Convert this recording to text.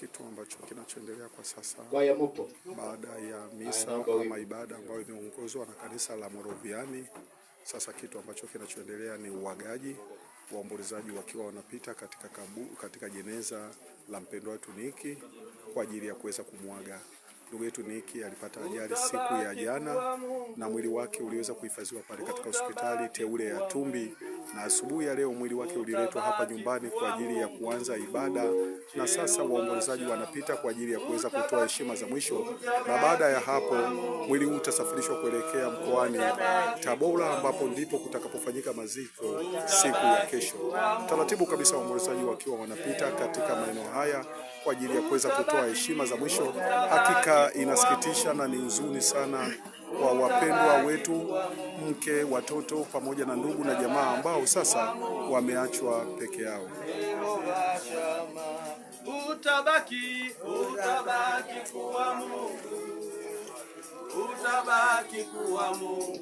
kitu ambacho kinachoendelea kwa sasa baada ya misa ama ibada ambayo imeongozwa na kanisa la Moraviani. Sasa kitu ambacho kinachoendelea ni uagaji, waombolezaji wakiwa wanapita katika jeneza la mpendwa wetu Nicky kwa ajili ya kuweza kumwaga. Ndugu yetu Nicky alipata ajali siku ya jana na mwili wake uliweza kuhifadhiwa pale katika hospitali teule ya Tumbi, na asubuhi ya leo mwili wake uliletwa hapa nyumbani kwa ajili ya kuanza ibada, na sasa waombolezaji wanapita kwa ajili ya kuweza kutoa heshima za mwisho, na baada ya hapo mwili huu utasafirishwa kuelekea mkoani Tabora ambapo ndipo kutakapofanyika maziko siku ya kesho. Taratibu kabisa waombolezaji wakiwa wanapita katika maeneo haya kwa ajili ya kuweza kutoa heshima za mwisho. Hakika inasikitisha na ni huzuni sana kwa wapendwa wetu, mke, watoto pamoja na ndugu na jamaa ambao sasa wameachwa peke yao. Utabaki kuwa Mungu, utabaki kuwa Mungu.